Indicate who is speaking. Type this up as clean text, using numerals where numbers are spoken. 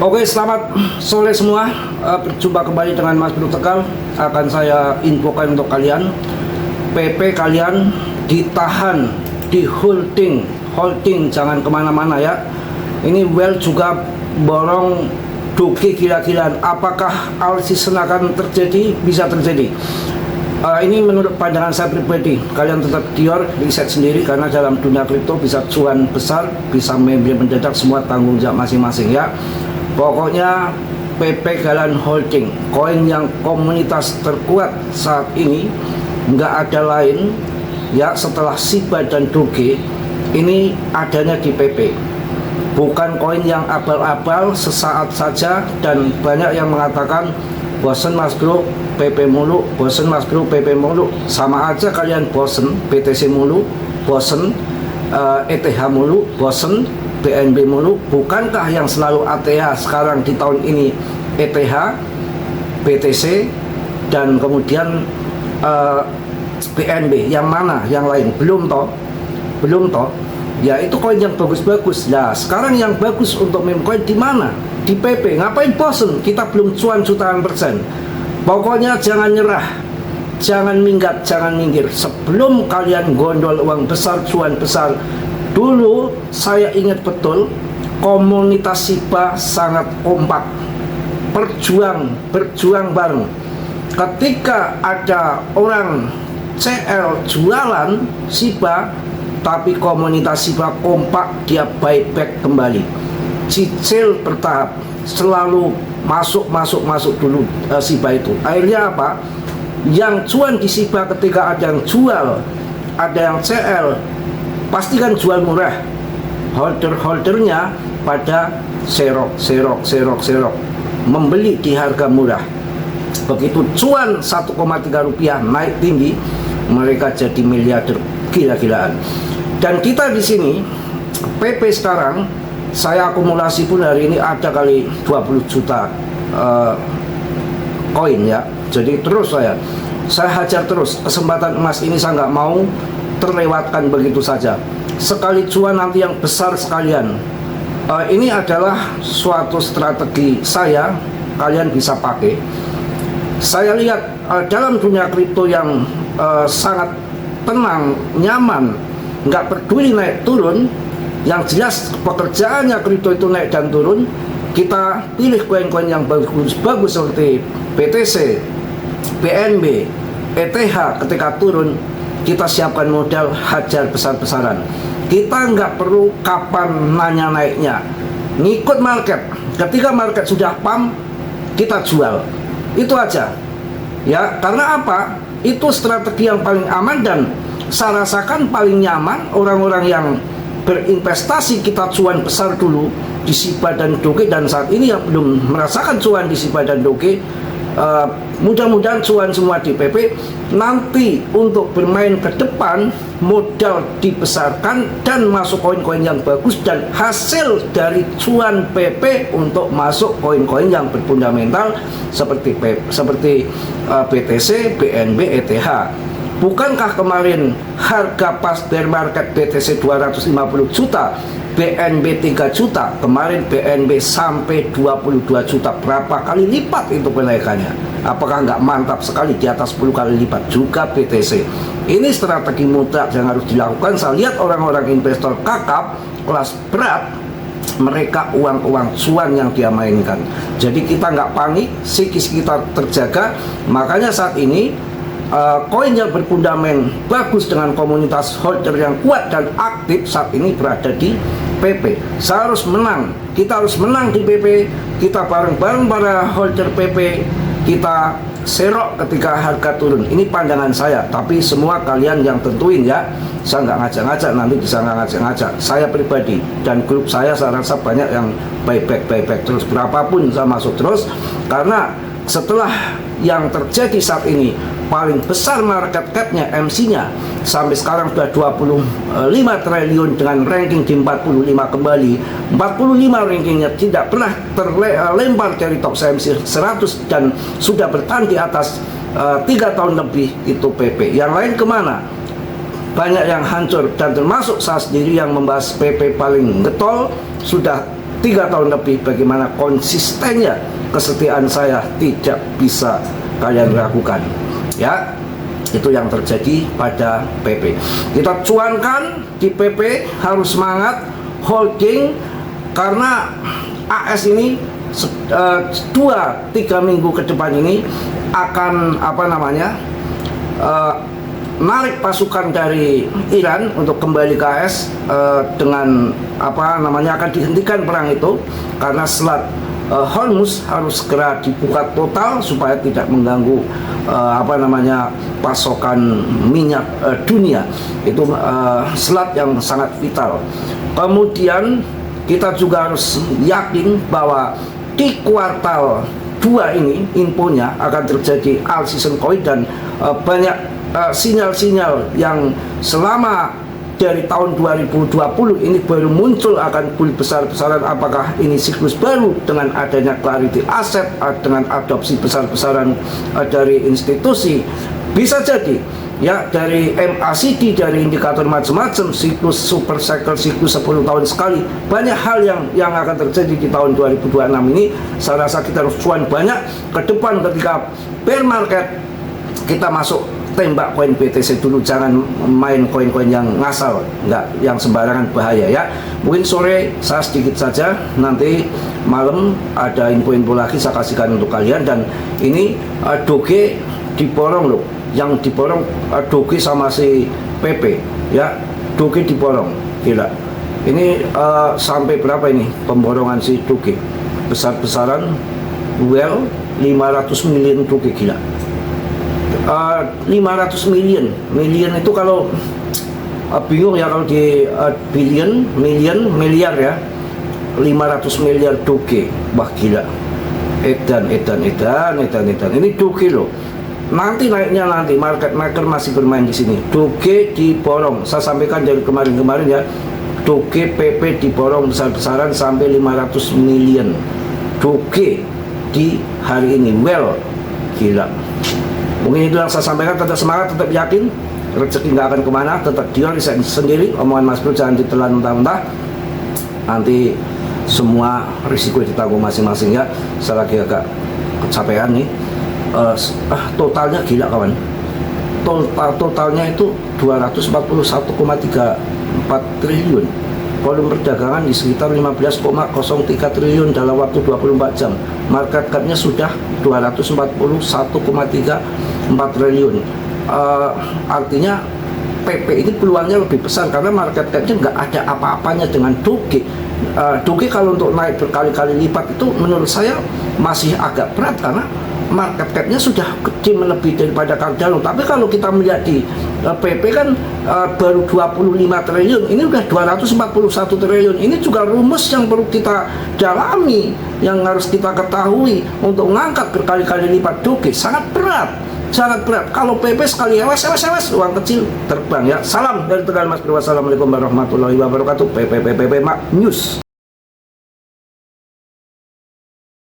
Speaker 1: Oke, selamat sore semua. Berjumpa kembali dengan Mas Bro Tegal. Akan saya infokan untuk kalian, PP kalian ditahan, di holding, jangan kemana-mana ya. Ini well juga borong doge gila-gilaan. Apakah all season akan terjadi? Bisa terjadi. Ini menurut pandangan saya pribadi. Kalian tetap dior, riset sendiri, karena dalam dunia kripto bisa cuan besar, bisa membeli mendadak, semua tanggung jawab masing-masing ya. Pokoknya PP kalian holding, koin yang komunitas terkuat saat ini, nggak ada lain ya setelah Shiba dan Doge, ini adanya di PP. Bukan koin yang abal-abal sesaat saja, dan banyak yang mengatakan bosen Mas Bro PP mulu, bosen Mas Bro PP mulu. Sama aja kalian bosen BTC mulu, bosen ETH mulu, bosen BNB mulu. Bukankah yang selalu ATH sekarang di tahun ini ETH, BTC, dan kemudian BNB? Yang mana yang lain? Belum toh ya, itu koin yang bagus-bagus. Nah, sekarang yang bagus untuk meme coin di mana? Di PP. Ngapain bosen? Kita belum cuan jutaan persen. Pokoknya jangan nyerah, jangan minggat, jangan minggir. Sebelum kalian gondol uang besar, cuan besar. Dulu saya ingat betul, komunitas Shiba sangat kompak, berjuang bareng. Ketika ada orang CL jualan Shiba, tapi komunitas Shiba kompak, dia buyback kembali, cicil bertahap, selalu masuk dulu Shiba itu. Akhirnya apa? Yang cuan di Shiba ketika ada yang jual, ada yang CL, pasti kan jual murah. Holdernya pada serok, membeli di harga murah. Begitu cuan 1,3 rupiah naik tinggi, mereka jadi miliarder gila-gilaan. Dan kita di sini PP sekarang, saya akumulasi pun hari ini ada kali 20 juta koin ya. Jadi terus saya hajar terus. Kesempatan emas ini saya nggak mau terlewatkan begitu saja. Sekali cuan nanti yang besar sekalian. Ini adalah suatu strategi saya, kalian bisa pakai. Saya lihat dalam dunia kripto yang sangat tenang, nyaman, nggak peduli naik turun. Yang jelas pekerjaannya kripto itu naik dan turun. Kita pilih koin-koin yang bagus seperti BTC, BNB, ETH. Ketika turun, kita siapkan modal, hajar besar-besaran. Kita nggak perlu kapan nanya naiknya, ngikut market. Ketika market sudah pump, kita jual. Itu aja ya. Karena apa? Itu strategi yang paling aman, dan saya rasakan paling nyaman orang-orang yang berinvestasi. Kita cuan besar dulu di Shiba dan Doge, dan saat ini yang belum merasakan cuan di Shiba dan Doge, mudah-mudahan cuan semua di PP. Nanti untuk bermain ke depan, modal dibesarkan dan masuk koin-koin yang bagus, dan hasil dari cuan PP untuk masuk koin-koin yang berfundamental seperti BTC, BNB, ETH. Bukankah kemarin harga pas bear market BTC 250 juta, BNB 3 juta, kemarin BNB sampai 22 juta. Berapa kali lipat itu kenaikannya? Apakah nggak mantap sekali? Di atas 10 kali lipat juga BTC. Ini strategi mutlak yang harus dilakukan. Saya lihat orang-orang investor kakap kelas berat, mereka uang cuan yang dia mainkan. Jadi kita nggak panik, psikis kita terjaga. Makanya saat ini koin yang berfundament bagus dengan komunitas holder yang kuat dan aktif saat ini berada di PP. Saya harus menang, kita harus menang di PP. Kita bareng-bareng para holder PP, kita serok ketika harga turun. Ini pandangan saya, tapi semua kalian yang tentuin ya. Saya nggak ngajak-ngajak, nanti bisa nggak ngajak-ngajak. Saya pribadi dan grup saya rasa banyak yang buyback terus, berapapun saya masuk terus. Karena setelah yang terjadi saat ini, paling besar market cap-nya, MC-nya sampai sekarang sudah 25 triliun dengan ranking di 45 kembali. 45 rankingnya tidak pernah terlempar dari top MC 100 dan sudah bertahan di atas 3 tahun lebih. Itu PP. Yang lain kemana? Banyak yang hancur, dan termasuk saya sendiri yang membahas PP paling getol, sudah 3 tahun lebih, bagaimana konsistennya kesetiaan saya tidak bisa kalian ragukan. Ya, itu yang terjadi pada PP. Kita cuankan di PP, harus semangat holding, karena AS ini 2-3 minggu ke depan ini akan narik pasukan dari Iran untuk kembali ke AS, dengan akan dihentikan perang itu, karena selat Hormuz harus segera dibuka total supaya tidak mengganggu pasokan minyak dunia. Itu selat yang sangat vital. Kemudian kita juga harus yakin bahwa di kuartal 2 ini infonya akan terjadi all season coin, dan banyak sinyal-sinyal yang selama dari tahun 2020 ini baru muncul akan bull besar-besaran. Apakah ini siklus baru dengan adanya clarity aset, dengan adopsi besar-besaran dari institusi? Bisa jadi ya, dari MACD, dari indikator macam-macam, siklus super cycle, siklus 10 tahun sekali. Banyak hal yang akan terjadi di tahun 2026 ini. Saya rasa kita harus cuan banyak ke depan. Ketika bear market, kita masuk tembak koin BTC dulu, jangan main koin-koin yang ngasal, yang sembarangan, bahaya ya. Mungkin sore saya sedikit saja, nanti malam ada info-info lagi saya kasihkan untuk kalian. Dan ini Doge diborong loh, yang diborong Doge sama si PP ya. Doge diborong, gila. Ini sampai berapa ini pemborongan si Doge? Besar-besaran, 500 million Doge, gila. 500 million itu kalau bingung ya, kalau di billion, million, miliar ya. 500 miliar Doge, wah gila. Edan. Ini Doge loh. Nanti naiknya, nanti market maker masih bermain di sini. Doge diborong, saya sampaikan dari kemarin ya. Doge PP diborong besar-besaran sampai 500 million Doge di hari ini. Well, gila. Mungkin itu yang saya sampaikan. Tetap semangat, tetap yakin, rezeki nggak akan kemana, tetap dioriset sendiri. Omongan Mas Bro jangan ditelan mentah-mentah, nanti semua risiko ditanggung masing-masing ya. Saya lagi agak kecapean nih. Totalnya gila kawan, totalnya itu 241,34 triliun. Volume perdagangan di sekitar 15,03 triliun dalam waktu 24 jam. Market cap-nya sudah 241,34 triliun. Artinya PP ini peluangnya lebih besar karena market cap-nya nggak ada apa-apanya dengan Doge. Doge kalau untuk naik berkali-kali lipat itu menurut saya masih agak berat, karena market cap-nya sudah gede melebihi daripada Cardano. Tapi kalau kita melihat di PP kan baru 25 triliun, ini udah 241 triliun. Ini juga rumus yang perlu kita dalami, yang harus kita ketahui. Untuk mengangkat berkali-kali lipat Doge sangat berat, sangat berat. Kalau PP sekali ewas, uang kecil terbang ya. Salam dari Tegal Mas Bro. Wassalamualaikum warahmatullahi wabarakatuh. PP News.